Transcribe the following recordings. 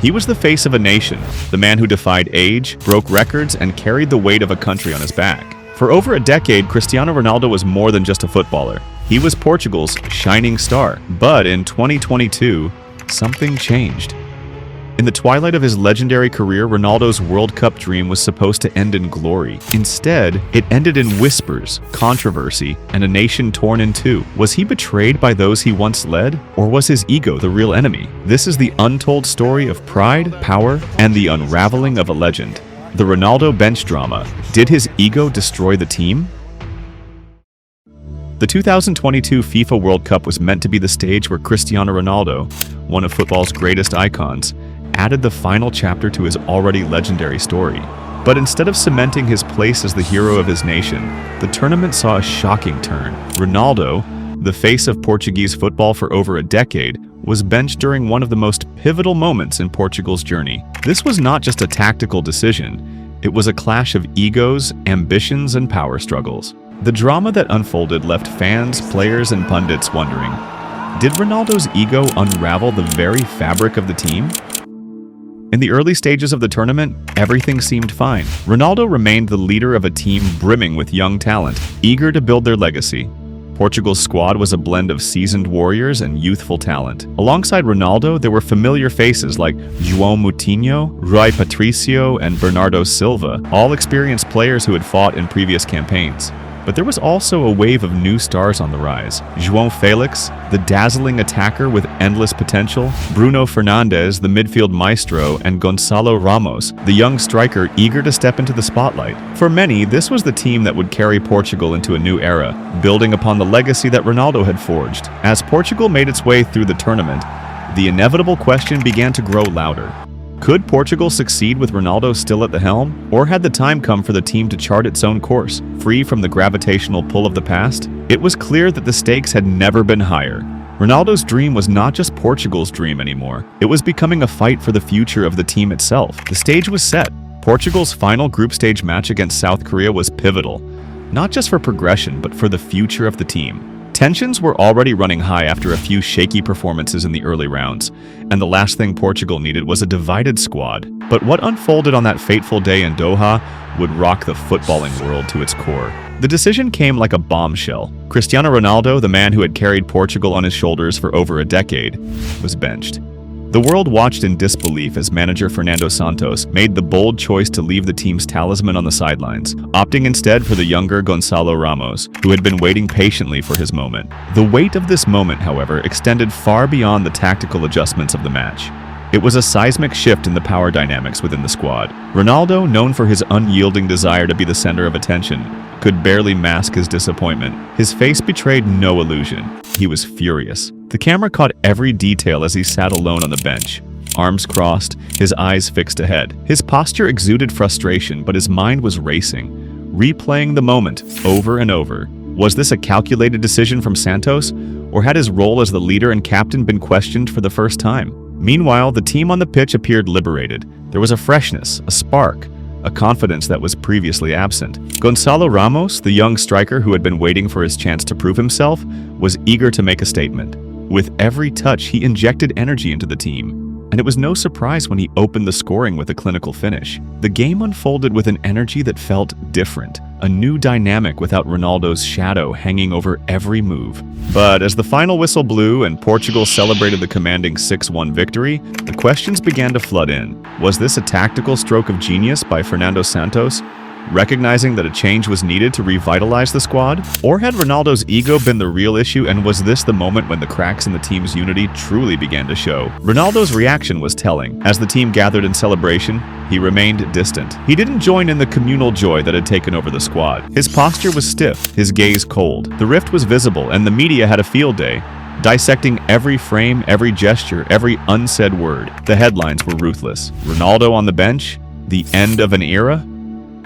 He was the face of a nation, the man who defied age, broke records, and carried the weight of a country on his back. For over a decade, Cristiano Ronaldo was more than just a footballer. He was Portugal's shining star. But in 2022, something changed. In the twilight of his legendary career, Ronaldo's World Cup dream was supposed to end in glory. Instead, it ended in whispers, controversy, and a nation torn in two. Was he betrayed by those he once led? Or was his ego the real enemy? This is the untold story of pride, power, and the unraveling of a legend. The Ronaldo bench drama. Did his ego destroy the team? The 2022 FIFA World Cup was meant to be the stage where Cristiano Ronaldo, one of football's greatest icons, added the final chapter to his already legendary story. But instead of cementing his place as the hero of his nation, the tournament saw a shocking turn. Ronaldo, the face of Portuguese football for over a decade, was benched during one of the most pivotal moments in Portugal's journey. This was not just a tactical decision, it was a clash of egos, ambitions, and power struggles. The drama that unfolded left fans, players, and pundits wondering, did Ronaldo's ego unravel the very fabric of the team? In the early stages of the tournament, everything seemed fine. Ronaldo remained the leader of a team brimming with young talent, eager to build their legacy. Portugal's squad was a blend of seasoned warriors and youthful talent. Alongside Ronaldo, there were familiar faces like João Moutinho, Rui Patricio, and Bernardo Silva, all experienced players who had fought in previous campaigns. But there was also a wave of new stars on the rise. João Felix, the dazzling attacker with endless potential, Bruno Fernandes, the midfield maestro, and Gonçalo Ramos, the young striker eager to step into the spotlight. For many, this was the team that would carry Portugal into a new era, building upon the legacy that Ronaldo had forged. As Portugal made its way through the tournament, the inevitable question began to grow louder. Could Portugal succeed with Ronaldo still at the helm? Or had the time come for the team to chart its own course, free from the gravitational pull of the past? It was clear that the stakes had never been higher. Ronaldo's dream was not just Portugal's dream anymore. It was becoming a fight for the future of the team itself. The stage was set. Portugal's final group stage match against South Korea was pivotal, not just for progression, but for the future of the team. Tensions were already running high after a few shaky performances in the early rounds, and the last thing Portugal needed was a divided squad. But what unfolded on that fateful day in Doha would rock the footballing world to its core. The decision came like a bombshell. Cristiano Ronaldo, the man who had carried Portugal on his shoulders for over a decade, was benched. The world watched in disbelief as manager Fernando Santos made the bold choice to leave the team's talisman on the sidelines, opting instead for the younger Gonçalo Ramos, who had been waiting patiently for his moment. The weight of this moment, however, extended far beyond the tactical adjustments of the match. It was a seismic shift in the power dynamics within the squad. Ronaldo, known for his unyielding desire to be the center of attention, could barely mask his disappointment. His face betrayed no illusion. He was furious. The camera caught every detail as he sat alone on the bench, arms crossed, his eyes fixed ahead. His posture exuded frustration, but his mind was racing, replaying the moment over and over. Was this a calculated decision from Santos, or had his role as the leader and captain been questioned for the first time? Meanwhile, the team on the pitch appeared liberated. There was a freshness, a spark, a confidence that was previously absent. Gonçalo Ramos, the young striker who had been waiting for his chance to prove himself, was eager to make a statement. With every touch, he injected energy into the team, and it was no surprise when he opened the scoring with a clinical finish. The game unfolded with an energy that felt different, a new dynamic without Ronaldo's shadow hanging over every move. But as the final whistle blew and Portugal celebrated the commanding 6-1 victory, the questions began to flood in. Was this a tactical stroke of genius by Fernando Santos, recognizing that a change was needed to revitalize the squad? Or had Ronaldo's ego been the real issue, and was this the moment when the cracks in the team's unity truly began to show? Ronaldo's reaction was telling. As the team gathered in celebration, he remained distant. He didn't join in the communal joy that had taken over the squad. His posture was stiff, his gaze cold. The rift was visible, and the media had a field day, dissecting every frame, every gesture, every unsaid word. The headlines were ruthless. Ronaldo on the bench? The end of an era?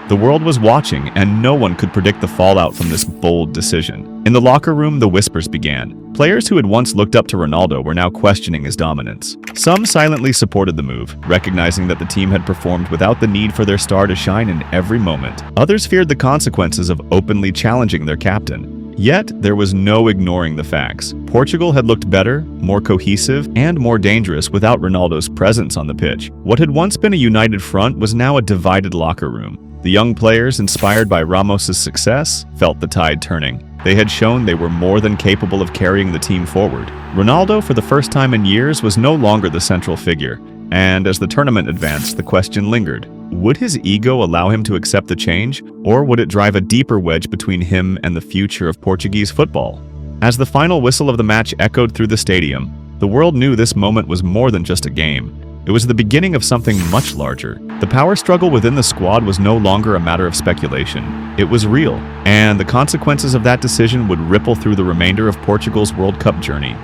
The world was watching, and no one could predict the fallout from this bold decision. In the locker room, the whispers began. Players who had once looked up to Ronaldo were now questioning his dominance. Some silently supported the move, recognizing that the team had performed without the need for their star to shine in every moment. Others feared the consequences of openly challenging their captain. Yet, there was no ignoring the facts. Portugal had looked better, more cohesive, and more dangerous without Ronaldo's presence on the pitch. What had once been a united front was now a divided locker room. The young players, inspired by Ramos's success, felt the tide turning. They had shown they were more than capable of carrying the team forward. Ronaldo, for the first time in years, was no longer the central figure. And as the tournament advanced, the question lingered. Would his ego allow him to accept the change, or would it drive a deeper wedge between him and the future of Portuguese football? As the final whistle of the match echoed through the stadium, the world knew this moment was more than just a game. It was the beginning of something much larger. The power struggle within the squad was no longer a matter of speculation. It was real, and the consequences of that decision would ripple through the remainder of Portugal's World Cup journey.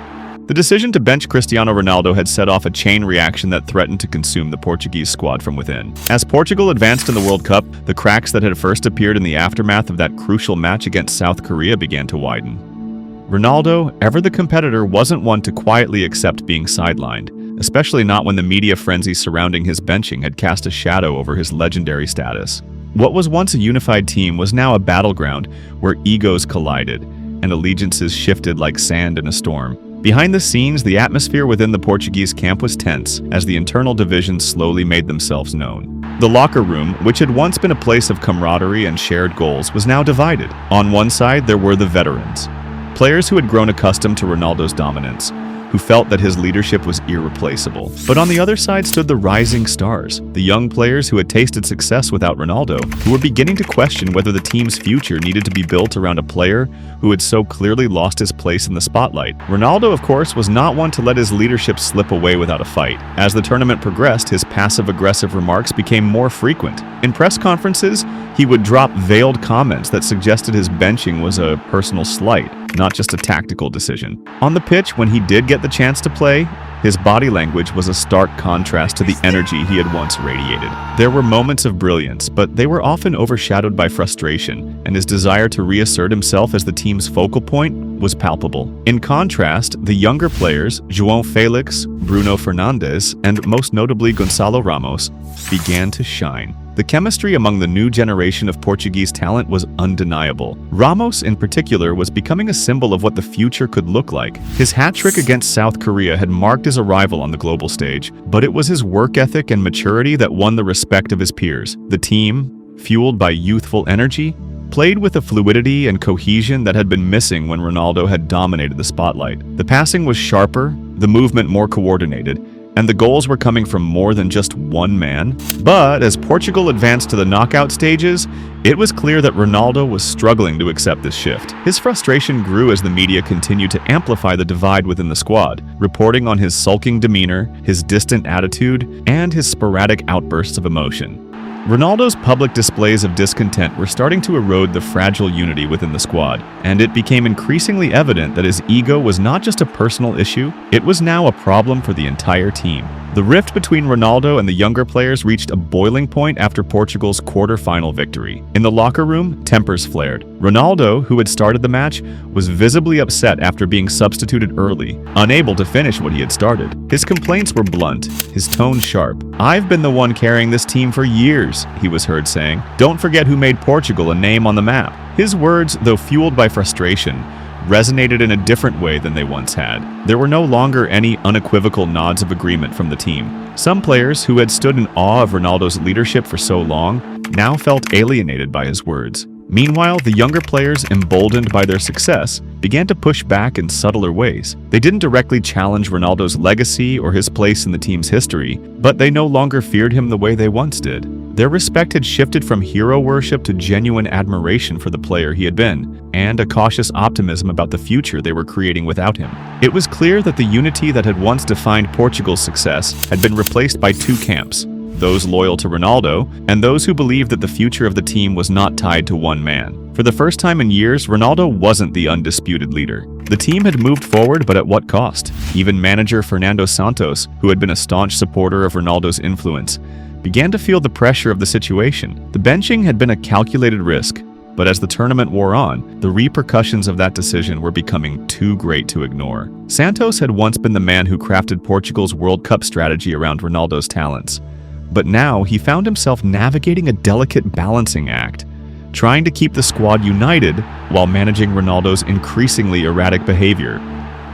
The decision to bench Cristiano Ronaldo had set off a chain reaction that threatened to consume the Portuguese squad from within. As Portugal advanced in the World Cup, the cracks that had first appeared in the aftermath of that crucial match against South Korea began to widen. Ronaldo, ever the competitor, wasn't one to quietly accept being sidelined, especially not when the media frenzy surrounding his benching had cast a shadow over his legendary status. What was once a unified team was now a battleground where egos collided and allegiances shifted like sand in a storm. Behind the scenes, the atmosphere within the Portuguese camp was tense as the internal divisions slowly made themselves known. The locker room, which had once been a place of camaraderie and shared goals, was now divided. On one side, there were the veterans, players who had grown accustomed to Ronaldo's dominance, who felt that his leadership was irreplaceable. But on the other side stood the rising stars, the young players who had tasted success without Ronaldo, who were beginning to question whether the team's future needed to be built around a player who had so clearly lost his place in the spotlight. Ronaldo, of course, was not one to let his leadership slip away without a fight. As the tournament progressed, his passive-aggressive remarks became more frequent. In press conferences, he would drop veiled comments that suggested his benching was a personal slight, not just a tactical decision. On the pitch, when he did get the chance to play, his body language was a stark contrast to the energy he had once radiated. There were moments of brilliance, but they were often overshadowed by frustration, and his desire to reassert himself as the team's focal point was palpable. In contrast, the younger players, João Felix, Bruno Fernandes, and most notably Gonçalo Ramos, began to shine. The chemistry among the new generation of Portuguese talent was undeniable. Ramos, in particular, was becoming a symbol of what the future could look like. His hat-trick against South Korea had marked his arrival on the global stage, but it was his work ethic and maturity that won the respect of his peers. The team, fueled by youthful energy, played with a fluidity and cohesion that had been missing when Ronaldo had dominated the spotlight. The passing was sharper, the movement more coordinated, and the goals were coming from more than just one man. But as Portugal advanced to the knockout stages, it was clear that Ronaldo was struggling to accept this shift. His frustration grew as the media continued to amplify the divide within the squad, reporting on his sulking demeanor, his distant attitude, and his sporadic outbursts of emotion. Ronaldo's public displays of discontent were starting to erode the fragile unity within the squad, and it became increasingly evident that his ego was not just a personal issue, it was now a problem for the entire team. The rift between Ronaldo and the younger players reached a boiling point after Portugal's quarter-final victory. In the locker room, tempers flared. Ronaldo, who had started the match, was visibly upset after being substituted early, unable to finish what he had started. His complaints were blunt, his tone sharp. "I've been the one carrying this team for years," he was heard saying. "Don't forget who made Portugal a name on the map." His words, though fueled by frustration, resonated in a different way than they once had. There were no longer any unequivocal nods of agreement from the team. Some players who had stood in awe of Ronaldo's leadership for so long now felt alienated by his words. Meanwhile, the younger players, emboldened by their success, began to push back in subtler ways. They didn't directly challenge Ronaldo's legacy or his place in the team's history, but they no longer feared him the way they once did. Their respect had shifted from hero worship to genuine admiration for the player he had been, and a cautious optimism about the future they were creating without him. It was clear that the unity that had once defined Portugal's success had been replaced by two camps: those loyal to Ronaldo, and those who believed that the future of the team was not tied to one man. For the first time in years, Ronaldo wasn't the undisputed leader. The team had moved forward, but at what cost? Even manager Fernando Santos, who had been a staunch supporter of Ronaldo's influence, began to feel the pressure of the situation. The benching had been a calculated risk, but as the tournament wore on, the repercussions of that decision were becoming too great to ignore. Santos had once been the man who crafted Portugal's World Cup strategy around Ronaldo's talents. But now he found himself navigating a delicate balancing act, trying to keep the squad united while managing Ronaldo's increasingly erratic behavior.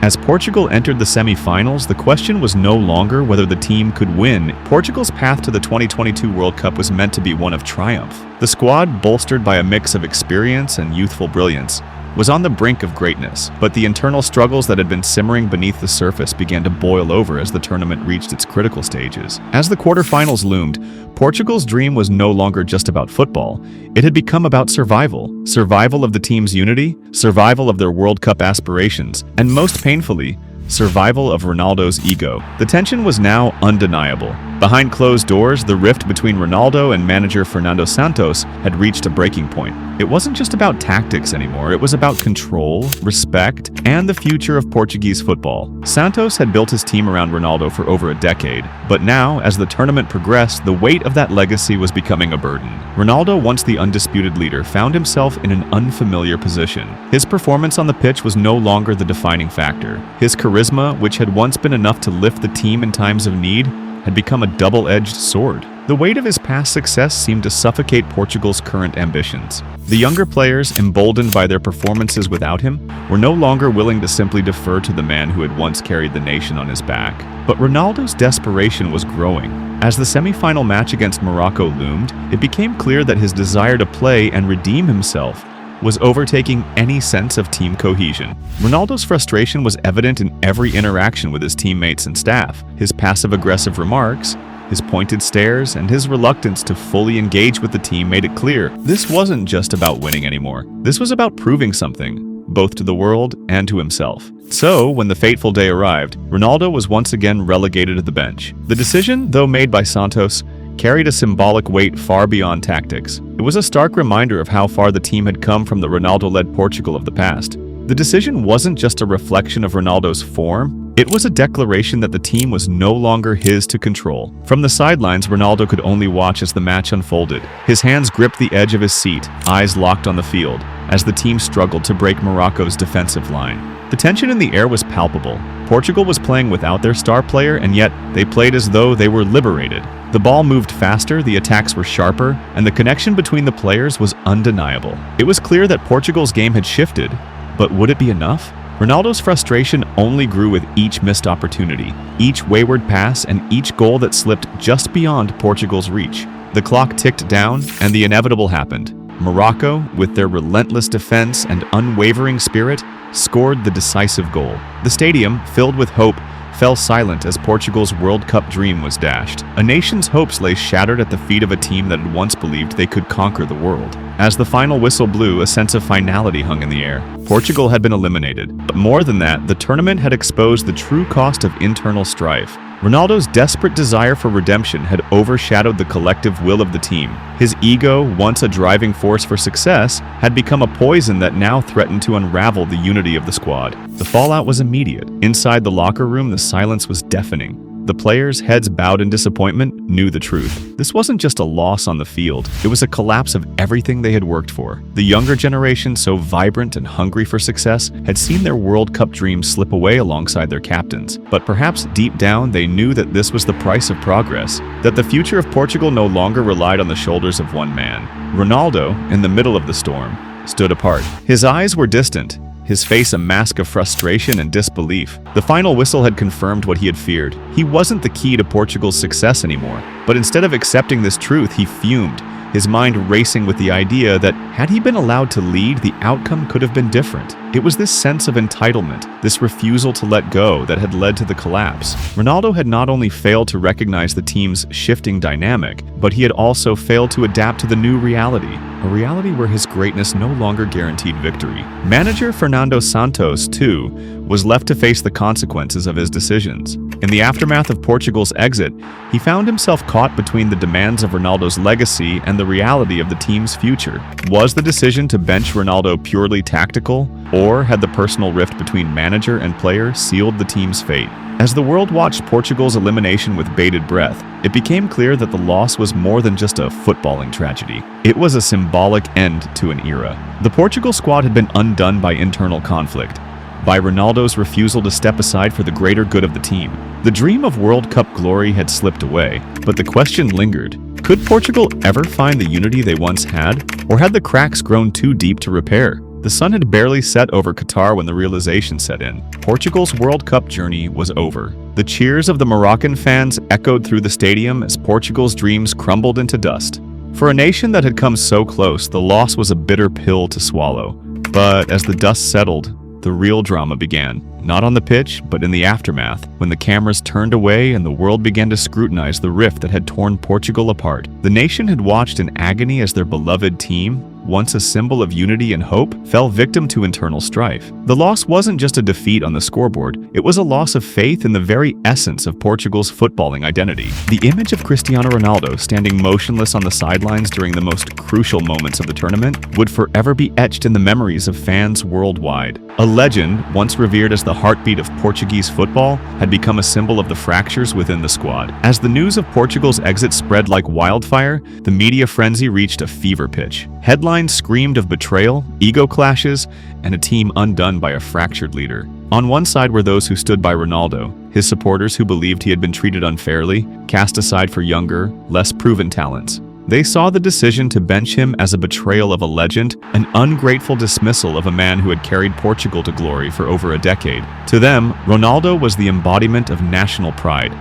As Portugal entered the semi-finals, the question was no longer whether the team could win. Portugal's path to the 2022 World Cup was meant to be one of triumph. The squad, bolstered by a mix of experience and youthful brilliance, was on the brink of greatness, but the internal struggles that had been simmering beneath the surface began to boil over as the tournament reached its critical stages. As the quarterfinals loomed, Portugal's dream was no longer just about football. It had become about survival. Survival of the team's unity, survival of their World Cup aspirations, and most painfully, survival of Ronaldo's ego. The tension was now undeniable. Behind closed doors, the rift between Ronaldo and manager Fernando Santos had reached a breaking point. It wasn't just about tactics anymore, it was about control, respect, and the future of Portuguese football. Santos had built his team around Ronaldo for over a decade, but now, as the tournament progressed, the weight of that legacy was becoming a burden. Ronaldo, once the undisputed leader, found himself in an unfamiliar position. His performance on the pitch was no longer the defining factor. His charisma, which had once been enough to lift the team in times of need, had become a double-edged sword. The weight of his past success seemed to suffocate Portugal's current ambitions. The younger players, emboldened by their performances without him, were no longer willing to simply defer to the man who had once carried the nation on his back. But Ronaldo's desperation was growing. As the semi-final match against Morocco loomed, it became clear that his desire to play and redeem himself was overtaking any sense of team cohesion. Ronaldo's frustration was evident in every interaction with his teammates and staff. His passive-aggressive remarks, his pointed stares, and his reluctance to fully engage with the team made it clear this wasn't just about winning anymore. This was about proving something, both to the world and to himself. So, when the fateful day arrived, Ronaldo was once again relegated to the bench. The decision, though made by Santos, carried a symbolic weight far beyond tactics. It was a stark reminder of how far the team had come from the Ronaldo-led Portugal of the past. The decision wasn't just a reflection of Ronaldo's form, it was a declaration that the team was no longer his to control. From the sidelines, Ronaldo could only watch as the match unfolded. His hands gripped the edge of his seat, eyes locked on the field, as the team struggled to break Morocco's defensive line. The tension in the air was palpable. Portugal was playing without their star player, and yet they played as though they were liberated. The ball moved faster, the attacks were sharper, and the connection between the players was undeniable. It was clear that Portugal's game had shifted, but would it be enough? Ronaldo's frustration only grew with each missed opportunity, each wayward pass, and each goal that slipped just beyond Portugal's reach. The clock ticked down, and the inevitable happened. Morocco, with their relentless defense and unwavering spirit, scored the decisive goal. The stadium, filled with hope, fell silent as Portugal's World Cup dream was dashed. A nation's hopes lay shattered at the feet of a team that had once believed they could conquer the world. As the final whistle blew, a sense of finality hung in the air. Portugal had been eliminated, but more than that, the tournament had exposed the true cost of internal strife. Ronaldo's desperate desire for redemption had overshadowed the collective will of the team. His ego, once a driving force for success, had become a poison that now threatened to unravel the unity of the squad. The fallout was immediate. Inside the locker room, the silence was deafening. The players, heads bowed in disappointment, knew the truth. This wasn't just a loss on the field, it was a collapse of everything they had worked for. The younger generation, so vibrant and hungry for success, had seen their World Cup dreams slip away alongside their captains. But perhaps deep down they knew that this was the price of progress, that the future of Portugal no longer relied on the shoulders of one man. Ronaldo, in the middle of the storm, stood apart. His eyes were distant, his face a mask of frustration and disbelief. The final whistle had confirmed what he had feared. He wasn't the key to Portugal's success anymore. But instead of accepting this truth, he fumed, his mind racing with the idea that had he been allowed to lead, the outcome could have been different. It was this sense of entitlement, this refusal to let go, that had led to the collapse. Ronaldo had not only failed to recognize the team's shifting dynamic, but he had also failed to adapt to the new reality, a reality where his greatness no longer guaranteed victory. Manager Fernando Santos, too, was left to face the consequences of his decisions. In the aftermath of Portugal's exit, he found himself caught between the demands of Ronaldo's legacy and the reality of the team's future. Was the decision to bench Ronaldo purely tactical, or had the personal rift between manager and player sealed the team's fate? As the world watched Portugal's elimination with bated breath, it became clear that the loss was more than just a footballing tragedy. It was a symbolic end to an era. The Portugal squad had been undone by internal conflict, by Ronaldo's refusal to step aside for the greater good of the team. The dream of World Cup glory had slipped away, but the question lingered. Could Portugal ever find the unity they once had, or had the cracks grown too deep to repair? The sun had barely set over Qatar when the realization set in. Portugal's World Cup journey was over. The cheers of the Moroccan fans echoed through the stadium as Portugal's dreams crumbled into dust. For a nation that had come so close, the loss was a bitter pill to swallow. But as the dust settled, the real drama began. Not on the pitch, but in the aftermath, when the cameras turned away and the world began to scrutinize the rift that had torn Portugal apart. The nation had watched in agony as their beloved team, once a symbol of unity and hope, fell victim to internal strife. The loss wasn't just a defeat on the scoreboard, it was a loss of faith in the very essence of Portugal's footballing identity. The image of Cristiano Ronaldo standing motionless on the sidelines during the most crucial moments of the tournament would forever be etched in the memories of fans worldwide. A legend, once revered as the heartbeat of Portuguese football, had become a symbol of the fractures within the squad. As the news of Portugal's exit spread like wildfire, the media frenzy reached a fever pitch. Headlines screamed of betrayal, ego clashes, and a team undone by a fractured leader. On one side were those who stood by Ronaldo, his supporters who believed he had been treated unfairly, cast aside for younger, less proven talents. They saw the decision to bench him as a betrayal of a legend, an ungrateful dismissal of a man who had carried Portugal to glory for over a decade. To them, Ronaldo was the embodiment of national pride,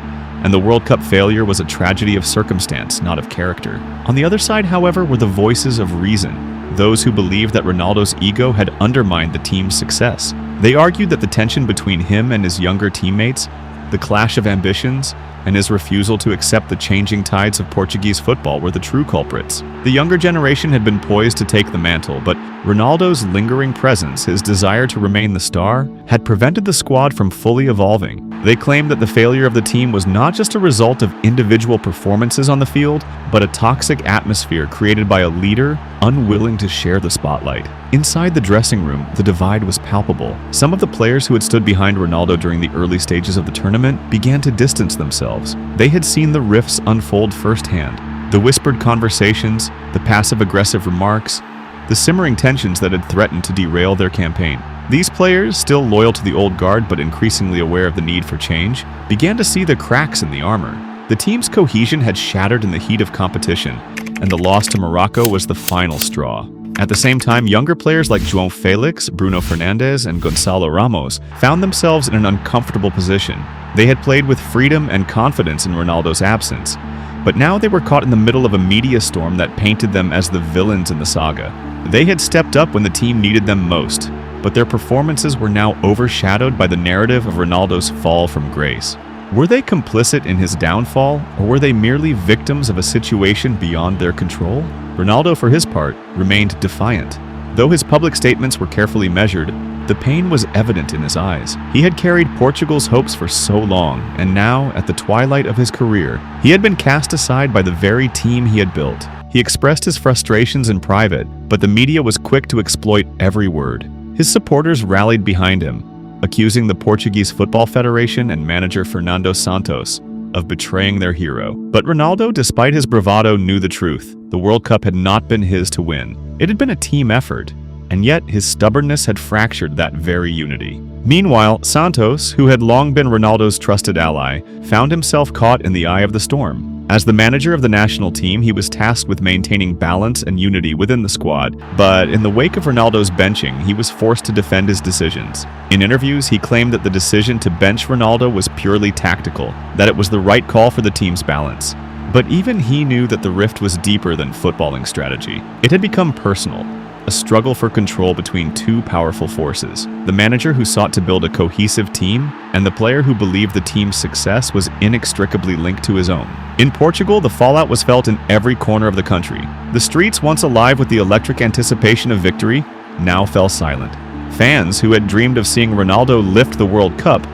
and the World Cup failure was a tragedy of circumstance, not of character. On the other side, however, were the voices of reason, those who believed that Ronaldo's ego had undermined the team's success. They argued that the tension between him and his younger teammates, the clash of ambitions, and his refusal to accept the changing tides of Portuguese football were the true culprits. The younger generation had been poised to take the mantle, but Ronaldo's lingering presence, his desire to remain the star, had prevented the squad from fully evolving. They claimed that the failure of the team was not just a result of individual performances on the field, but a toxic atmosphere created by a leader unwilling to share the spotlight. Inside the dressing room, the divide was palpable. Some of the players who had stood behind Ronaldo during the early stages of the tournament began to distance themselves. They had seen the rifts unfold firsthand. The whispered conversations, the passive-aggressive remarks, the simmering tensions that had threatened to derail their campaign. These players, still loyal to the old guard but increasingly aware of the need for change, began to see the cracks in the armor. The team's cohesion had shattered in the heat of competition, and the loss to Morocco was the final straw. At the same time, younger players like João Felix, Bruno Fernandes, and Gonçalo Ramos found themselves in an uncomfortable position. They had played with freedom and confidence in Ronaldo's absence, but now they were caught in the middle of a media storm that painted them as the villains in the saga. They had stepped up when the team needed them most, but their performances were now overshadowed by the narrative of Ronaldo's fall from grace. Were they complicit in his downfall, or were they merely victims of a situation beyond their control? Ronaldo, for his part, remained defiant. Though his public statements were carefully measured, the pain was evident in his eyes. He had carried Portugal's hopes for so long, and now, at the twilight of his career, he had been cast aside by the very team he had built. He expressed his frustrations in private, but the media was quick to exploit every word. His supporters rallied behind him, accusing the Portuguese Football Federation and manager Fernando Santos of betraying their hero. But Ronaldo, despite his bravado, knew the truth. The World Cup had not been his to win. It had been a team effort, and yet his stubbornness had fractured that very unity. Meanwhile, Santos, who had long been Ronaldo's trusted ally, found himself caught in the eye of the storm. As the manager of the national team, he was tasked with maintaining balance and unity within the squad, but in the wake of Ronaldo's benching, he was forced to defend his decisions. In interviews, he claimed that the decision to bench Ronaldo was purely tactical, that it was the right call for the team's balance. But even he knew that the rift was deeper than footballing strategy. It had become personal, a struggle for control between two powerful forces: the manager who sought to build a cohesive team, and the player who believed the team's success was inextricably linked to his own. In Portugal, the fallout was felt in every corner of the country. The streets, once alive with the electric anticipation of victory, now fell silent. Fans who had dreamed of seeing Ronaldo lift the World Cup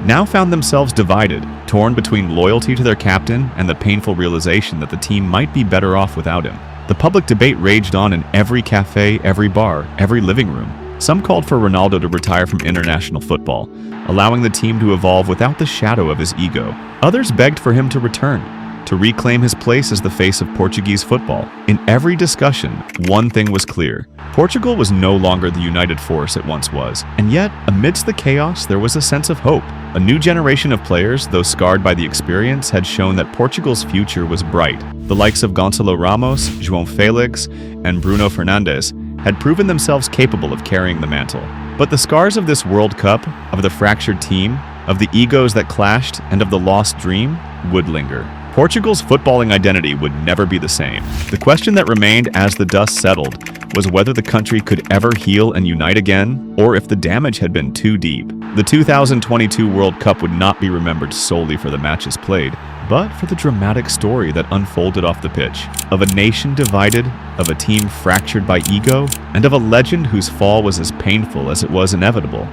now found themselves divided, torn between loyalty to their captain and the painful realization that the team might be better off without him. The public debate raged on in every cafe, every bar, every living room. Some called for Ronaldo to retire from international football, allowing the team to evolve without the shadow of his ego. Others begged for him to return, to reclaim his place as the face of Portuguese football. In every discussion, one thing was clear. Portugal was no longer the united force it once was, and yet, amidst the chaos, there was a sense of hope. A new generation of players, though scarred by the experience, had shown that Portugal's future was bright. The likes of Gonçalo Ramos, João Felix, and Bruno Fernandes had proven themselves capable of carrying the mantle. But the scars of this World Cup, of the fractured team, of the egos that clashed, and of the lost dream would linger. Portugal's footballing identity would never be the same. The question that remained as the dust settled was whether the country could ever heal and unite again, or if the damage had been too deep. The 2022 World Cup would not be remembered solely for the matches played, but for the dramatic story that unfolded off the pitch, of a nation divided, of a team fractured by ego, and of a legend whose fall was as painful as it was inevitable.